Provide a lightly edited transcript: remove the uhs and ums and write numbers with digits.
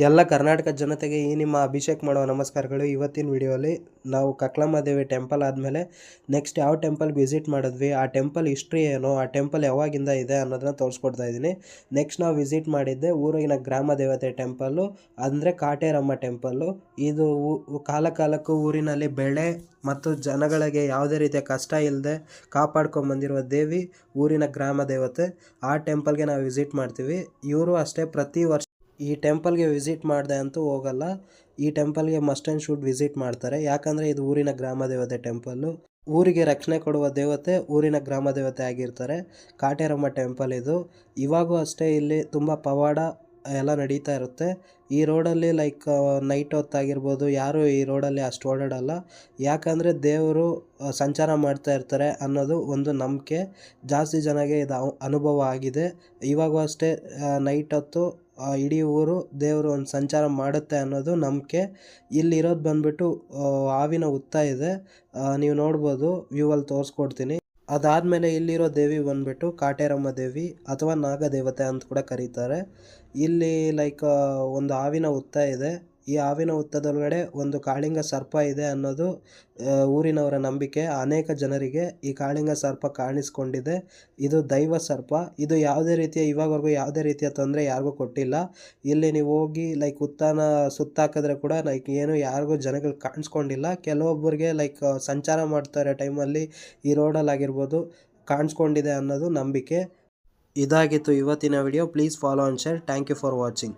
ಎಲ್ಲ ಕರ್ನಾಟಕ ಜನತೆಗೆ ಈ ನಿಮ್ಮ ಅಭಿಷೇಕ್ ಮಾಡುವ ನಮಸ್ಕಾರಗಳು. ಇವತ್ತಿನ ವಿಡಿಯೋಲಿ ನಾವು ಕಕ್ಲಮ್ಮ ದೇವಿ ಟೆಂಪಲ್ ಆದಮೇಲೆ ನೆಕ್ಸ್ಟ್ ಯಾವ ಟೆಂಪಲ್ಗೆ ವಿಸಿಟ್ ಮಾಡಿದ್ವಿ, ಆ ಟೆಂಪಲ್ ಹಿಸ್ಟ್ರಿ ಏನು, ಆ ಟೆಂಪಲ್ ಯಾವಾಗಿಂದ ಇದೆ ಅನ್ನೋದನ್ನ ತೋರಿಸ್ಕೊಡ್ತಾ ಇದ್ದೀನಿ. ನೆಕ್ಸ್ಟ್ ನಾವು ವಿಸಿಟ್ ಮಾಡಿದ್ದೆ ಊರಿನ ಗ್ರಾಮ ದೇವತೆ ಟೆಂಪಲ್ಲು, ಅಂದರೆ ಕಾಟೇರಮ್ಮ ಟೆಂಪಲ್ಲು. ಇದು ಕಾಲಕ್ಕೂ ಊರಿನಲ್ಲಿ ಬೆಳೆ ಮತ್ತು ಜನಗಳಿಗೆ ಯಾವುದೇ ರೀತಿಯ ಕಷ್ಟ ಇಲ್ಲದೆ ಕಾಪಾಡ್ಕೊಂಬಂದಿರುವ ದೇವಿ ಊರಿನ ಗ್ರಾಮ ದೇವತೆ. ಆ ಟೆಂಪಲ್ಗೆ ನಾವು ವಿಸಿಟ್ ಮಾಡ್ತೀವಿ. ಇವರು ಅಷ್ಟೇ ಪ್ರತಿ ವರ್ಷ ಈ ಟೆಂಪಲ್ಗೆ ವಿಸಿಟ್ ಮಾಡಿದೆ ಅಂತೂ ಹೋಗಲ್ಲ, ಈ ಟೆಂಪಲ್ಗೆ ಮಸ್ಟ್ ಆ್ಯಂಡ್ ಶುಡ್ ವಿಸಿಟ್ ಮಾಡ್ತಾರೆ. ಯಾಕಂದರೆ ಇದು ಊರಿನ ಗ್ರಾಮ ದೇವತೆ ಟೆಂಪಲ್ಲು. ಊರಿಗೆ ರಕ್ಷಣೆ ಕೊಡುವ ದೇವತೆ ಊರಿನ ಗ್ರಾಮ ದೇವತೆ ಆಗಿರ್ತಾರೆ. ಕಾಟೇರಮ್ಮ ಟೆಂಪಲ್ ಇದು. ಇವಾಗೂ ಅಷ್ಟೇ ಇಲ್ಲಿ ತುಂಬ ಪವಾಡ ಎಲ್ಲ ನಡೀತಾ ಇರುತ್ತೆ. ಈ ರೋಡಲ್ಲಿ ನೈಟ್ ಹೊತ್ತಾಗಿರ್ಬೋದು, ಯಾರು ಈ ರೋಡಲ್ಲಿ ಅಷ್ಟು ಓಡಾಡಲ್ಲ. ಯಾಕಂದರೆ ದೇವರು ಸಂಚಾರ ಮಾಡ್ತಾ ಇರ್ತಾರೆ ಅನ್ನೋದು ಒಂದು ನಂಬಿಕೆ. ಜಾಸ್ತಿ ಜನಗೆ ಇದು ಅನುಭವ ಆಗಿದೆ. ಇವಾಗೂ ಅಷ್ಟೇ ನೈಟ್ ಹೊತ್ತು ಇಡೀ ಊರು ದೇವರು ಒಂದು ಸಂಚಾರ ಮಾಡುತ್ತೆ ಅನ್ನೋದು ನಂಬಿಕೆ. ಇಲ್ಲಿರೋದು ಬಂದುಬಿಟ್ಟು ಹಾವಿನ ಹುತ್ತ ಇದೆ, ನೀವು ನೋಡ್ಬೋದು, ವ್ಯೂವಲ್ಲಿ ತೋರಿಸ್ಕೊಡ್ತೀನಿ. ಅದಾದಮೇಲೆ ಇಲ್ಲಿರೋ ದೇವಿ ಬಂದುಬಿಟ್ಟು ಕಾಟೇರಮ್ಮ ದೇವಿ ಅಥವಾ ನಾಗದೇವತೆ ಅಂತ ಕೂಡ ಕರೀತಾರೆ. ಇಲ್ಲಿ ಒಂದು ಹಾವಿನ ಹುತ್ತ ಇದೆ. ಈ ಹಾವಿನ ಹುತ್ತದೊಳಗಡೆ ಒಂದು ಕಾಳಿಂಗ ಸರ್ಪ ಇದೆ ಅನ್ನೋದು ಊರಿನವರ ನಂಬಿಕೆ. ಅನೇಕ ಜನರಿಗೆ ಈ ಕಾಳಿಂಗ ಸರ್ಪ ಕಾಣಿಸ್ಕೊಂಡಿದೆ. ಇದು ದೈವ ಸರ್ಪ. ಇದು ಇವಾಗವರೆಗೂ ಯಾವುದೇ ರೀತಿಯ ತೊಂದರೆ ಯಾರಿಗೂ ಕೊಟ್ಟಿಲ್ಲ. ಇಲ್ಲಿ ನೀವು ಹೋಗಿ ಹುತ್ತನ ಸುತ್ತಾಕಿದ್ರೆ ಕೂಡ ಏನು ಯಾರಿಗೂ ಜನಗಳು ಕಾಣಿಸ್ಕೊಂಡಿಲ್ಲ. ಕೆಲವೊಬ್ಬರಿಗೆ ಸಂಚಾರ ಮಾಡ್ತಾರೆ ಟೈಮಲ್ಲಿ ಈ ರೋಡಲ್ಲಿ ಆಗಿರ್ಬೋದು ಕಾಣಿಸ್ಕೊಂಡಿದೆ ಅನ್ನೋದು ನಂಬಿಕೆ. ಇದಾಗಿತ್ತು ಇವತ್ತಿನ video. Please follow and share. Thank you for watching.